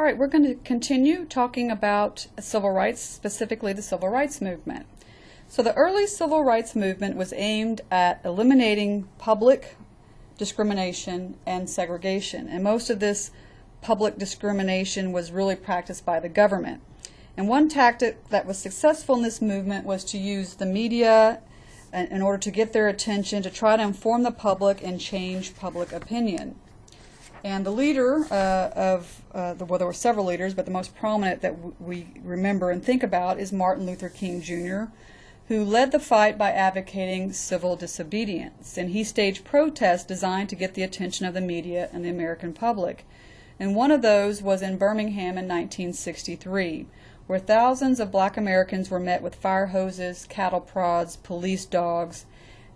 right, we're going to continue talking about civil rights, specifically the civil rights movement. So the early civil rights movement was aimed at eliminating public discrimination and segregation, and most of this public discrimination was really practiced by the government. And one tactic that was successful in this movement was to use the media in order to get their attention, to try to inform the public and change public opinion. And the leader well, there were several leaders, but the most prominent that we remember and think about is Martin Luther King Jr., who led the fight by advocating civil disobedience. And he staged protests designed to get the attention of the media and the American public. And one of those was in Birmingham in 1963, where thousands of black Americans were met with fire hoses, cattle prods, police dogs.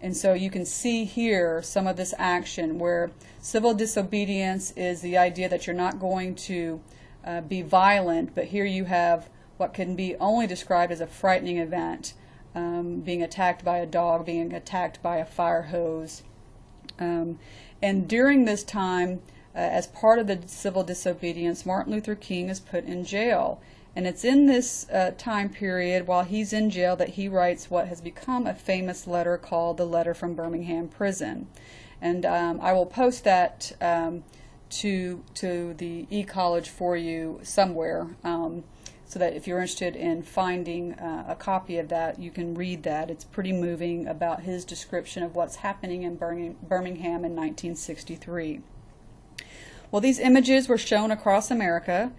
And so you can see here some of this action where civil disobedience is the idea that you're not going to be violent, but here you have what can be only described as a frightening event, being attacked by a dog, being attacked by a fire hose. And during this time, as part of the civil disobedience, Martin Luther King is put in jail. And it's in this time period, while he's in jail, that he writes what has become a famous letter called the Letter from Birmingham Prison. And I will post that to the e-college for you somewhere, so that if you're interested in finding a copy of that, you can read that. It's pretty moving about his description of what's happening in Birmingham in 1963. Well, these images were shown across America,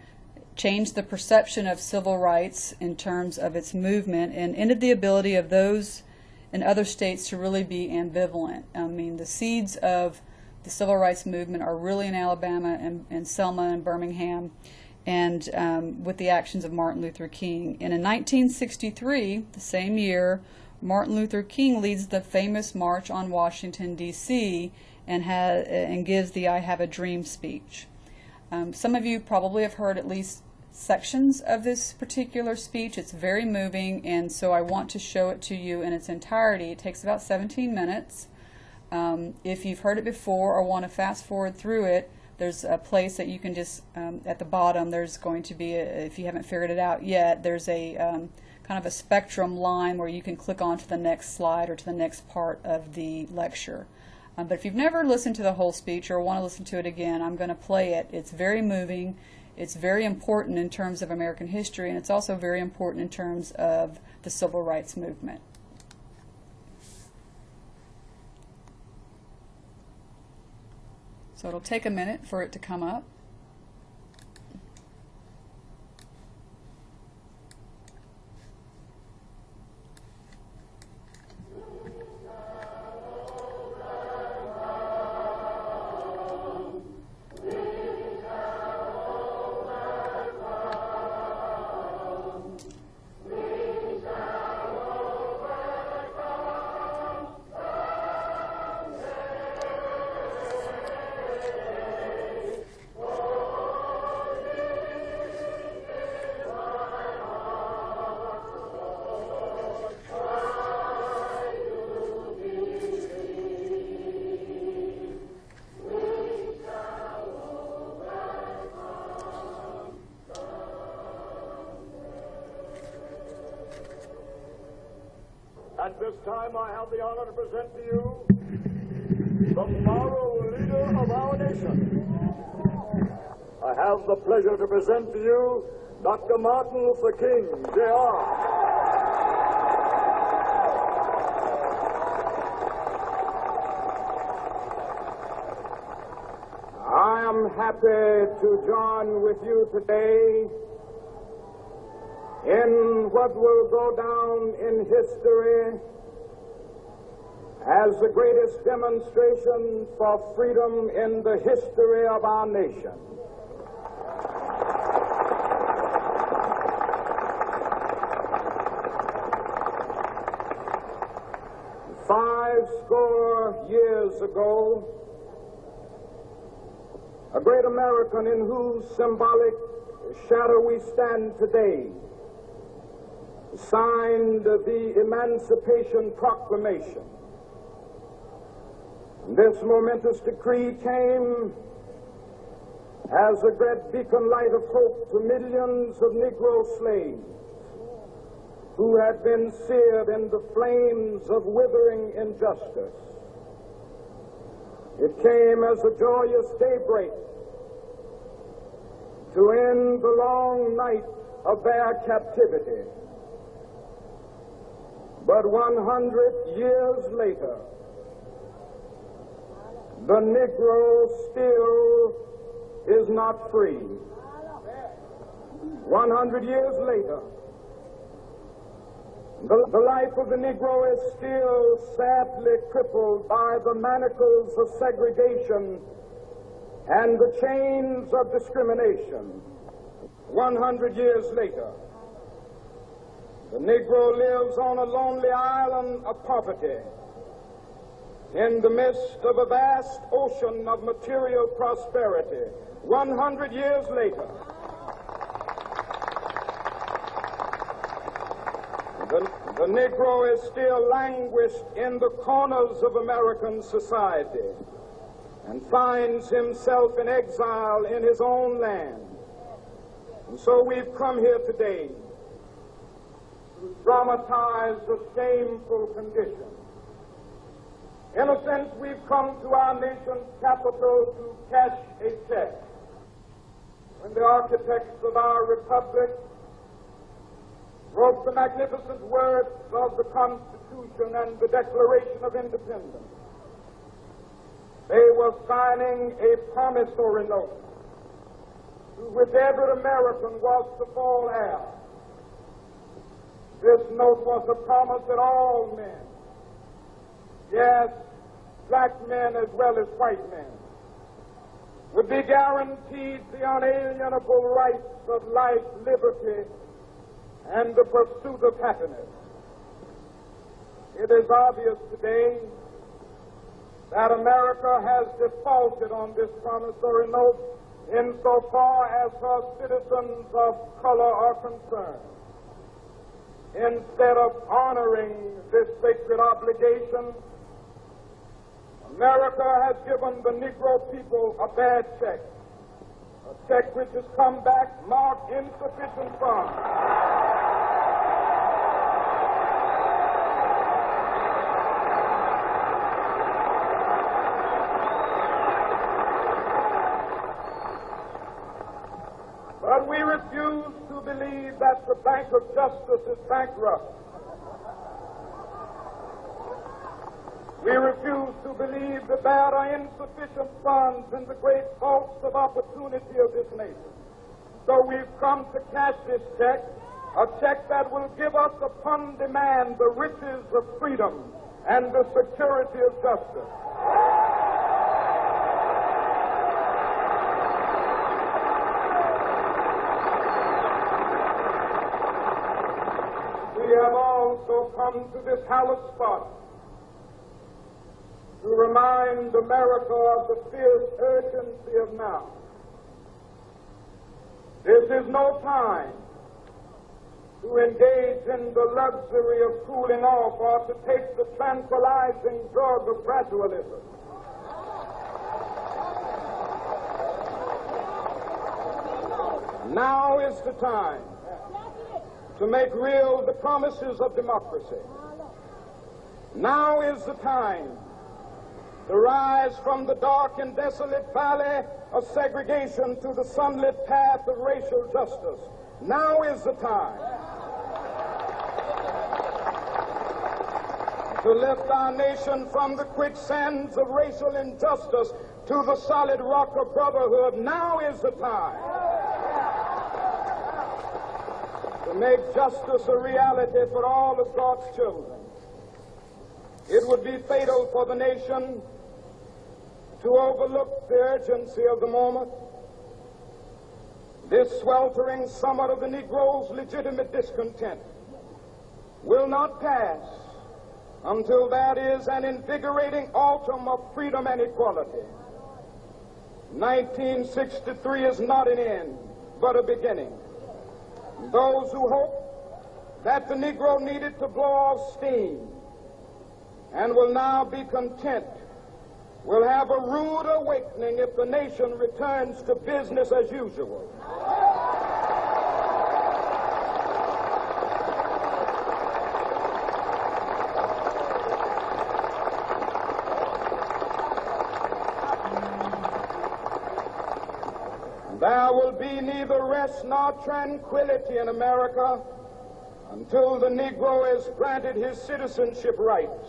changed the perception of civil rights in terms of its movement, and ended the ability of those in other states to really be ambivalent. I mean, the seeds of the civil rights movement are really in Alabama and Selma and Birmingham, and with the actions of Martin Luther King. And in 1963, the same year, Martin Luther King leads the famous March on Washington, D.C., and gives the I Have a Dream speech. Some of you probably have heard at least sections of this particular speech. It's very moving, and so I want to show it to you in its entirety. It takes about 17 minutes. If you've heard it before or want to fast forward through it, there's a place that you can just, at the bottom, there's going to be, if you haven't figured it out yet, there's a kind of a spectrum line where you can click on to the next slide or to the next part of the lecture. But if you've never listened to the whole speech or want to listen to it again, I'm going to play it. It's very moving. It's very important in terms of American history, and it's also very important in terms of the civil rights movement. So it'll take a minute for it to come up. At this time, I have the honor to present to you the moral leader of our nation. I have the pleasure to present to you Dr. Martin Luther King, Jr. I am happy to join with you today in what will go down in history as the greatest demonstration for freedom in the history of our nation. Years ago, a great American in whose symbolic shadow we stand today signed the Emancipation Proclamation. This momentous decree came as a great beacon light of hope to millions of Negro slaves who had been seared in the flames of withering injustice. It came as a joyous daybreak to end the long night of their captivity. But 100 years later, the Negro still is not free. 100 years later, the life of the Negro is still sadly crippled by the manacles of segregation and the chains of discrimination. 100 years later, the Negro lives on a lonely island of poverty in the midst of a vast ocean of material prosperity. 100 years later, the Negro is still languished in the corners of American society and finds himself in exile in his own land. And so we've come here today to dramatize the shameful condition. In a sense, we've come to our nation's capital to cash a check. When the architects of our republic wrote the magnificent words of the Constitution and the Declaration of Independence, they were signing a promissory note to which every American was to fall heir. This note was a promise that all men, yes, black men as well as white men, would be guaranteed the unalienable rights of life, liberty, and the pursuit of happiness. It is obvious today that America has defaulted on this promissory note insofar as her citizens of color are concerned. Instead of honoring this sacred obligation, America has given the Negro people a bad check, a check which has come back marked insufficient funds. But we refuse to believe that the Bank of Justice is bankrupt. We refuse to believe that there are insufficient funds in the great vaults of opportunity of this nation. So we've come to cash this check, a check that will give us upon demand the riches of freedom and the security of justice. We have also come to this hallowed spot to remind America of the fierce urgency of now. This is no time to engage in the luxury of cooling off or to take the tranquilizing drug of gradualism. Now is the time to make real the promises of democracy. Now is the time to rise from the dark and desolate valley of segregation to the sunlit path of racial justice. Now is the time to lift our nation from the quicksands of racial injustice to the solid rock of brotherhood. Now is the time to make justice a reality for all of God's children. It would be fatal for the nation to overlook the urgency of the moment. This sweltering summer of the Negro's legitimate discontent will not pass until there is an invigorating autumn of freedom and equality. 1963 is not an end, but a beginning. Those who hope that the Negro needed to blow off steam and will now be content will have a rude awakening if the nation returns to business as usual. There will be neither rest nor tranquility in America until the Negro is granted his citizenship rights.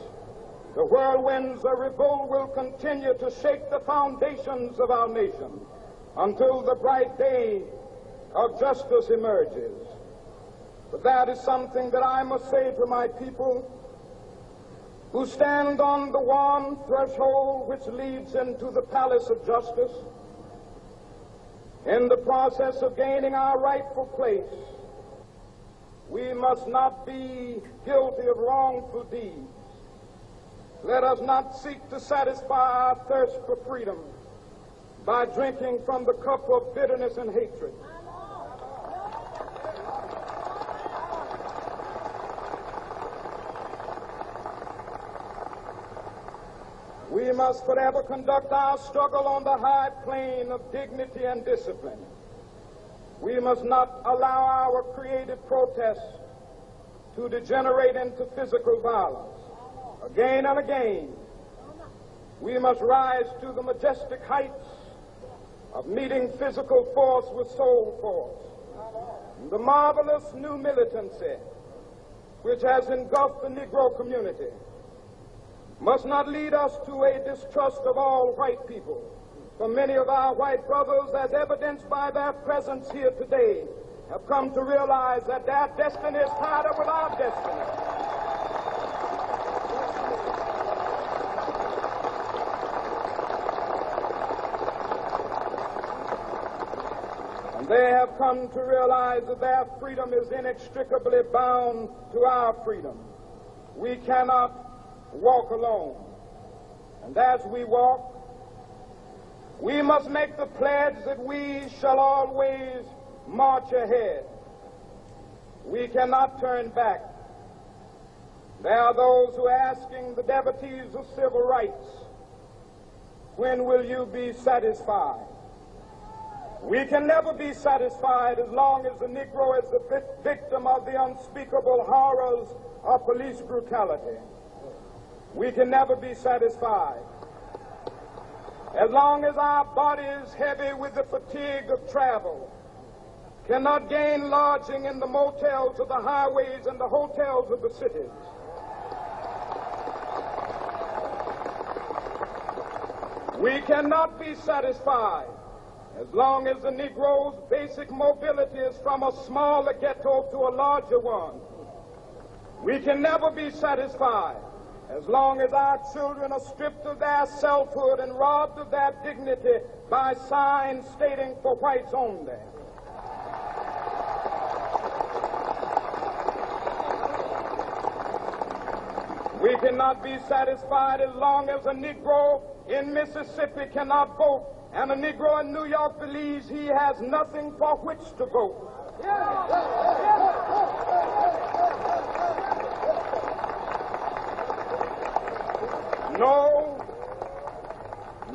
The whirlwinds of revolt will continue to shake the foundations of our nation until the bright day of justice emerges. But that is something that I must say to my people who stand on the warm threshold which leads into the palace of justice. In the process of gaining our rightful place, we must not be guilty of wrongful deeds. Let us not seek to satisfy our thirst for freedom by drinking from the cup of bitterness and hatred. We must forever conduct our struggle on the high plane of dignity and discipline. We must not allow our creative protests to degenerate into physical violence. Again and again, we must rise to the majestic heights of meeting physical force with soul force. The marvelous new militancy which has engulfed the Negro community must not lead us to a distrust of all white people. For many of our white brothers, as evidenced by their presence here today, have come to realize that their destiny is tied up with our destiny. And they have come to realize that their freedom is inextricably bound to our freedom. We cannot walk alone. And as we walk, we must make the pledge that we shall always march ahead. We cannot turn back. There are those who are asking the devotees of civil rights, when will you be satisfied? We can never be satisfied as long as the Negro is the victim of the unspeakable horrors of police brutality. We can never be satisfied as long as our body is heavy with the fatigue of travel, cannot gain lodging in the motels of the highways and the hotels of the cities. We cannot be satisfied as long as the Negro's basic mobility is from a smaller ghetto to a larger one. We can never be satisfied as long as our children are stripped of their selfhood and robbed of their dignity by signs stating for whites only. We cannot be satisfied as long as a Negro in Mississippi cannot vote and a Negro in New York believes he has nothing for which to vote.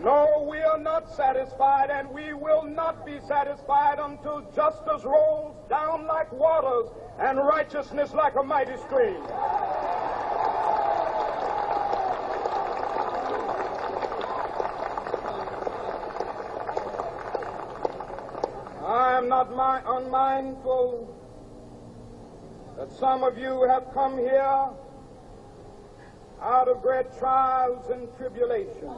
No, we are not satisfied, and we will not be satisfied until justice rolls down like waters and righteousness like a mighty stream. I am not unmindful that some of you have come here out of great trials and tribulations.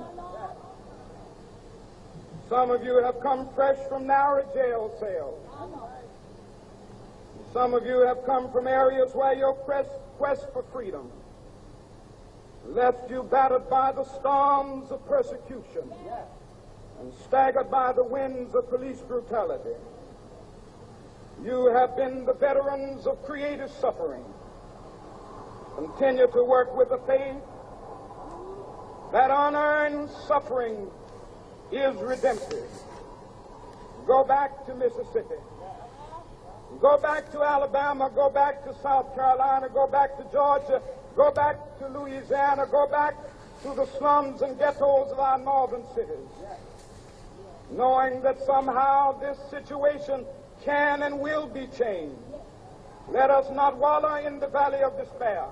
Some of you have come fresh from narrow jail cells. Some of you have come from areas where your quest for freedom left you battered by the storms of persecution and staggered by the winds of police brutality. You have been the veterans of creative suffering. Continue to work with the faith that unearned suffering is redemptive. Go back to Mississippi. Go back to Alabama. Go back to South Carolina. Go back to Georgia. Go back to Louisiana. Go back to the slums and ghettos of our northern cities, knowing that somehow this situation can and will be changed. Let us not wallow in the valley of despair.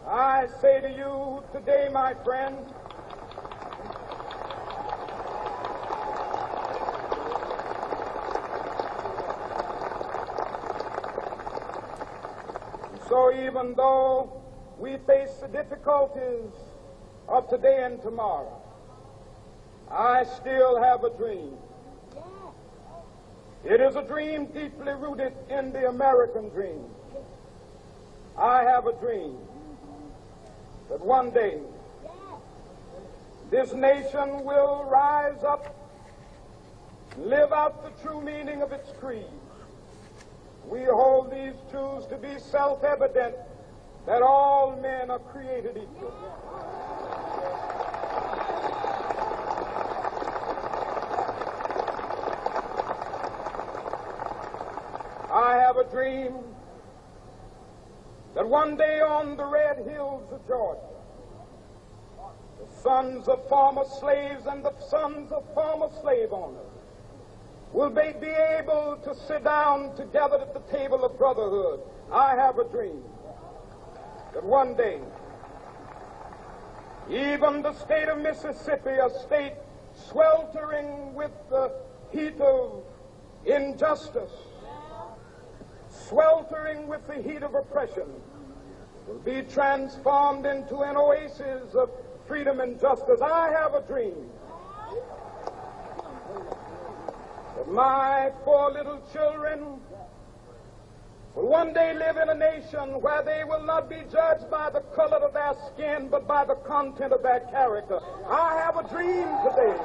I say to you today, my friend, so even though we face the difficulties of today and tomorrow, I still have a dream. It is a dream deeply rooted in the American dream. I have a dream that one day this nation will rise up, live out the true meaning of its creed. We hold these truths to be self-evident, that all men are created equal. I have a dream that one day on the red hills of Georgia, the sons of former slaves and the sons of former slave owners will be able to sit down together at the table of brotherhood. I have a dream that one day, even the state of Mississippi, a state sweltering with the heat of injustice, sweltering with the heat of oppression, will be transformed into an oasis of freedom and justice. I have a dream that my 4 little children will one day live in a nation where they will not be judged by the color of their skin, but by the content of their character. I have a dream today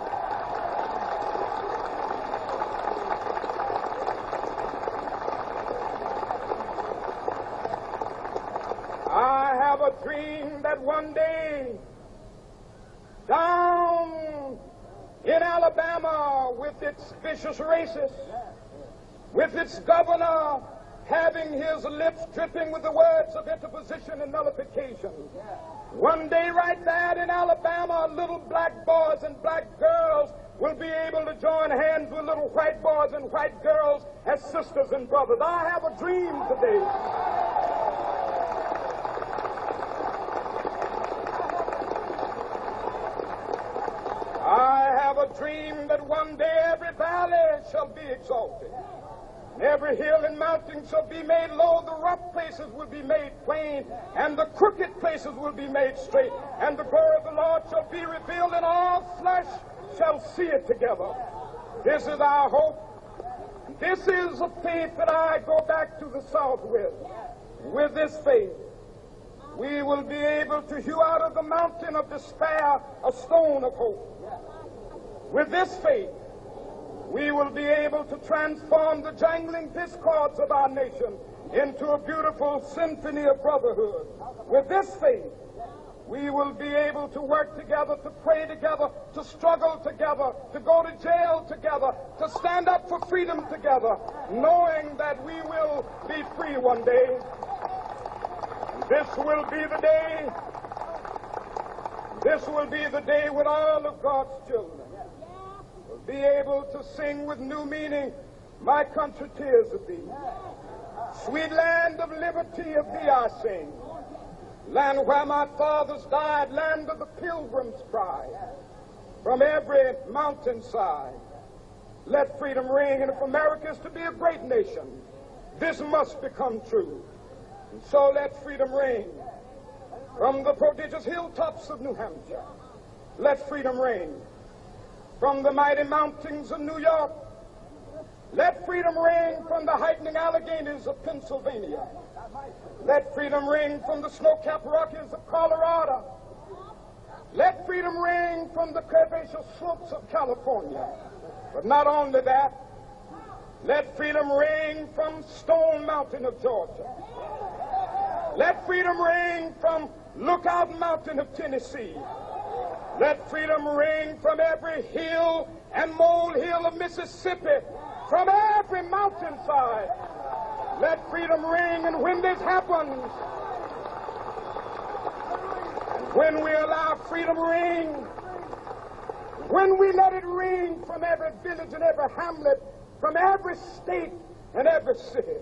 I have a dream that one day down in Alabama, with its vicious racists, with its governor having his lips dripping with the words of interposition and nullification, one day right there in Alabama, little black boys and black girls will be able to join hands with little white boys and white girls as sisters and brothers. I have a dream today that one day every valley shall be exalted, and every hill and mountain shall be made low, the rough places will be made plain, and the crooked places will be made straight, and the glory of the Lord shall be revealed, and all flesh shall see it together. This is our hope. This is a faith that I go back to the South with. With this faith, we will be able to hew out of the mountain of despair a stone of hope. With this faith, we will be able to transform the jangling discords of our nation into a beautiful symphony of brotherhood. With this faith, we will be able to work together, to pray together, to struggle together, to go to jail together, to stand up for freedom together, knowing that we will be free one day. This will be the day. This will be the day when all of God's children will be able to sing with new meaning, "My country, tears of thee. Sweet land of liberty, of thee I sing. Land where my fathers died, land of the pilgrim's pride. From every mountainside, let freedom ring. And if America is to be a great nation, this must become true. And so let freedom ring. From the prodigious hilltops of New Hampshire, let freedom ring. From the mighty mountains of New York, let freedom ring. From the heightening Alleghanies of Pennsylvania, let freedom ring. From the snow-capped Rockies of Colorado, let freedom ring. From the curvaceous slopes of California. But not only that, let freedom ring from Stone Mountain of Georgia. Let freedom ring from Lookout Mountain of Tennessee. Let freedom ring from every hill and molehill of Mississippi, from every mountainside. Let freedom ring, and when this happens, when we allow freedom ring, when we let it ring from every village and every hamlet, from every state and every city,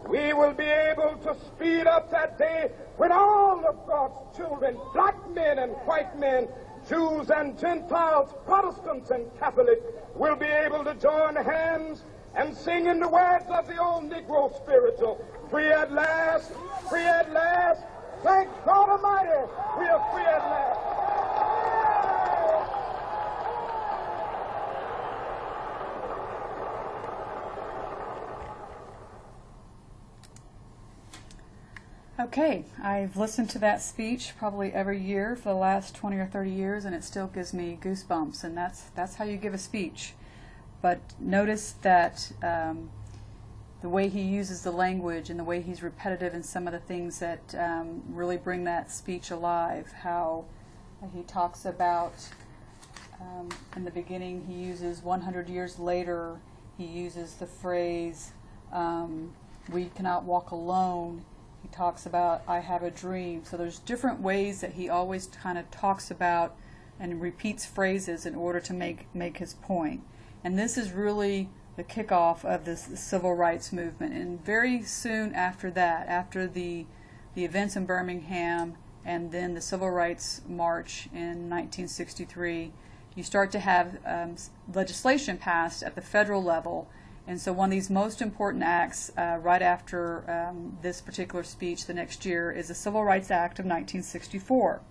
we will be able to speed up that day when all of God's children, black men and white men, Jews and Gentiles, Protestants and Catholics, will be able to join hands and sing in the words of the old Negro spiritual, free at last, free at last. Thank God Almighty, we are free at last. Okay, I've listened to that speech probably every year for the last 20 or 30 years, and it still gives me goosebumps, and that's how you give a speech. But notice that the way he uses the language and the way he's repetitive in some of the things that really bring that speech alive, how he talks about, in the beginning he uses 100 years later, he uses the phrase, we cannot walk alone. He talks about, I have a dream. So there's different ways that he always kind of talks about and repeats phrases in order to make his point. And this is really the kickoff of this civil rights movement. And very soon after that, after the events in Birmingham and then the Civil Rights March in 1963, you start to have legislation passed at the federal level. And so one of these most important acts right after this particular speech the next year is the Civil Rights Act of 1964.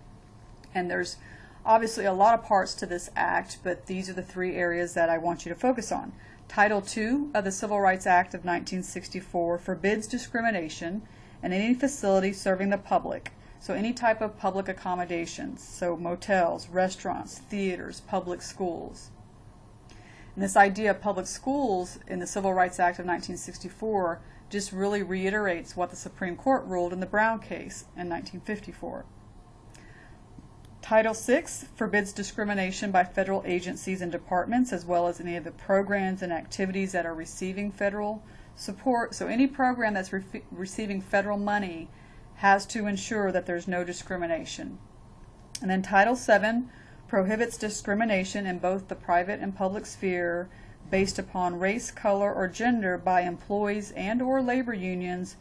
And there's obviously a lot of parts to this act, but these are the three areas that I want you to focus on. Title II of the Civil Rights Act of 1964 forbids discrimination in any facility serving the public. So any type of public accommodations, so motels, restaurants, theaters, public schools. And this idea of public schools in the Civil Rights Act of 1964 just really reiterates what the Supreme Court ruled in the Brown case in 1954. Title VI forbids discrimination by federal agencies and departments, as well as any of the programs and activities that are receiving federal support. So any program that's receiving federal money has to ensure that there's no discrimination. And then Title VII prohibits discrimination in both the private and public sphere based upon race, color, or gender by employees and or labor unions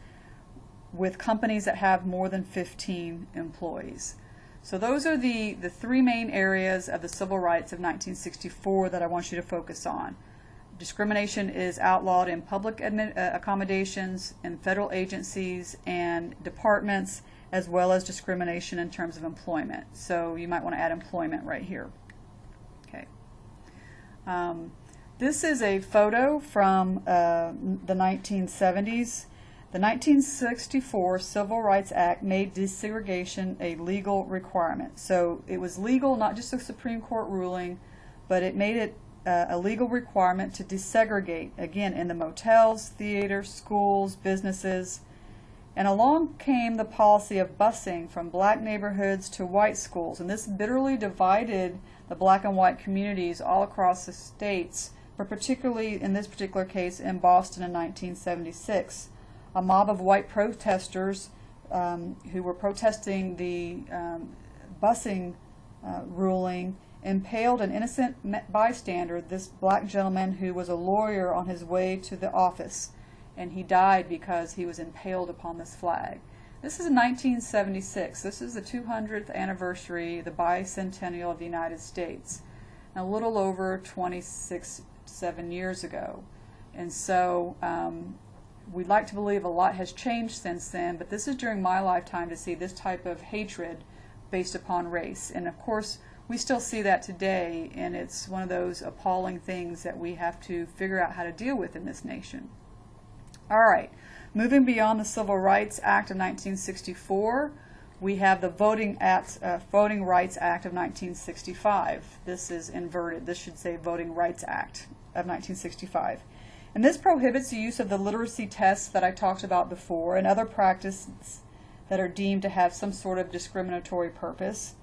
with companies that have more than 15 employees. So those are the three main areas of the civil rights of 1964 that I want you to focus on. Discrimination is outlawed in public accommodations, in federal agencies and departments, as well as discrimination in terms of employment. So you might want to add employment right here. Okay. This is a photo from the 1970s. The 1964 Civil Rights Act made desegregation a legal requirement. So it was legal, not just a Supreme Court ruling, but it made it a legal requirement to desegregate, again, in the motels, theaters, schools, businesses. And along came the policy of busing from black neighborhoods to white schools. And this bitterly divided the black and white communities all across the states, but particularly in this particular case in Boston in 1976. A mob of white protesters who were protesting the busing ruling impaled an innocent bystander, this black gentleman who was a lawyer on his way to the office. And he died because he was impaled upon this flag. This is 1976. This is the 200th anniversary, the bicentennial of the United States, a little over 7 years ago. And so we'd like to believe a lot has changed since then, but this is during my lifetime to see this type of hatred based upon race. And of course, we still see that today, and it's one of those appalling things that we have to figure out how to deal with in this nation. All right, moving beyond the Civil Rights Act of 1964, we have the Voting Rights Act of 1965. This is inverted. This should say Voting Rights Act of 1965. And this prohibits the use of the literacy tests that I talked about before and other practices that are deemed to have some sort of discriminatory purpose.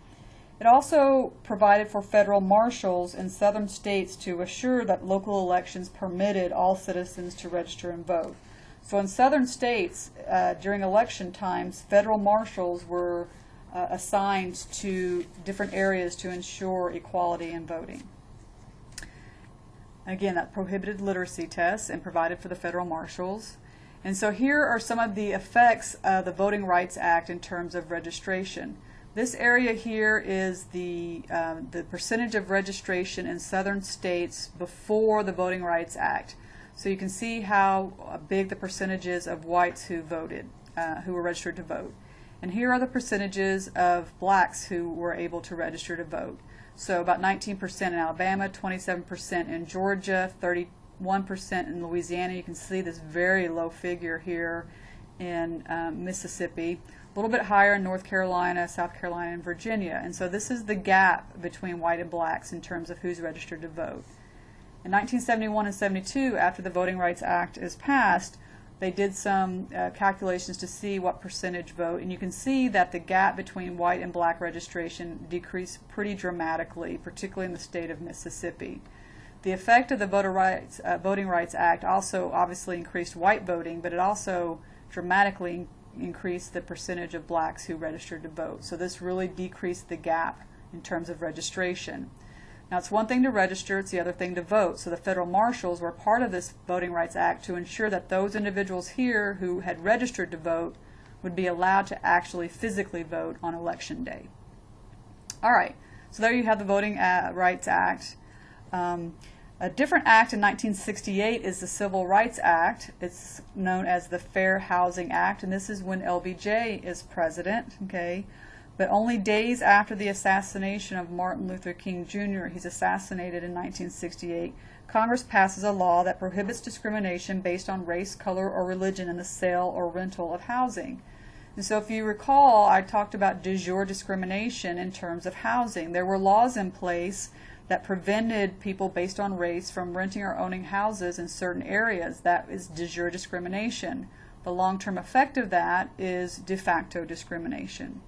It also provided for federal marshals in southern states to assure that local elections permitted all citizens to register and vote. So in southern states, during election times, federal marshals were assigned to different areas to ensure equality in voting. Again, that prohibited literacy tests and provided for the federal marshals. And so here are some of the effects of the Voting Rights Act in terms of registration. This area here is the percentage of registration in southern states before the Voting Rights Act. So you can see how big the percentage is of whites who voted, who were registered to vote. And here are the percentages of blacks who were able to register to vote. So about 19% in Alabama, 27% in Georgia, 31% in Louisiana. You can see this very low figure here in Mississippi. A little bit higher in North Carolina, South Carolina, and Virginia. And so this is the gap between white and blacks in terms of who's registered to vote. In 1971 and 72, after the Voting Rights Act is passed, they did some calculations to see what percentage vote, and you can see that the gap between white and black registration decreased pretty dramatically, particularly in the state of Mississippi. The effect of the Voting Rights Act also obviously increased white voting, but it also dramatically increased the percentage of blacks who registered to vote. So this really decreased the gap in terms of registration. Now, it's one thing to register, it's the other thing to vote. So the federal marshals were part of this Voting Rights Act to ensure that those individuals here who had registered to vote would be allowed to actually physically vote on Election Day. All right, so there you have the Voting Rights Act. A different act in 1968 is the Civil Rights Act. It's known as the Fair Housing Act, and this is when LBJ is president, okay? But only days after the assassination of Martin Luther King Jr., he's assassinated in 1968, Congress passes a law that prohibits discrimination based on race, color, or religion in the sale or rental of housing. And so if you recall, I talked about de jure discrimination in terms of housing. There were laws in place that prevented people based on race from renting or owning houses in certain areas. That is de jure discrimination. The long-term effect of that is de facto discrimination.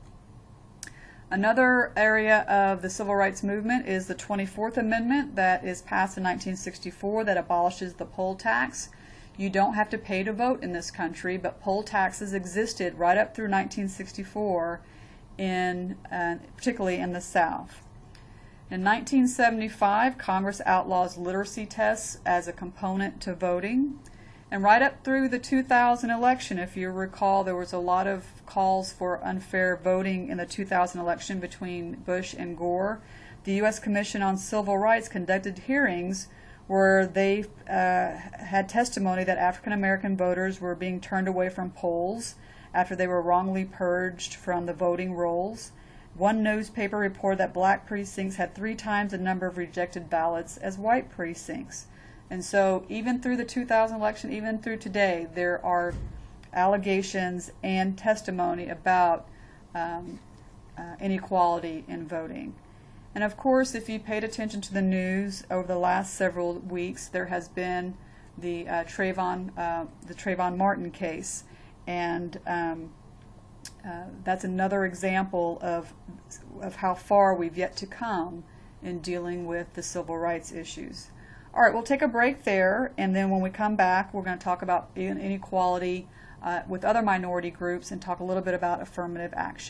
Another area of the civil rights movement is the 24th Amendment that is passed in 1964 that abolishes the poll tax. You don't have to pay to vote in this country, but poll taxes existed right up through 1964, particularly in the South. In 1975, Congress outlaws literacy tests as a component to voting. And right up through the 2000 election, if you recall, there was a lot of calls for unfair voting in the 2000 election between Bush and Gore. The U.S. Commission on Civil Rights conducted hearings where they had testimony that African American voters were being turned away from polls after they were wrongly purged from the voting rolls. One newspaper reported that black precincts had 3 times the number of rejected ballots as white precincts. And so even through the 2000 election, even through today, there are allegations and testimony about inequality in voting. And of course, if you paid attention to the news over the last several weeks, there has been the Trayvon Martin case, and that's another example of how far we've yet to come in dealing with the civil rights issues. All right, we'll take a break there, and then when we come back, we're going to talk about inequality with other minority groups and talk a little bit about affirmative action.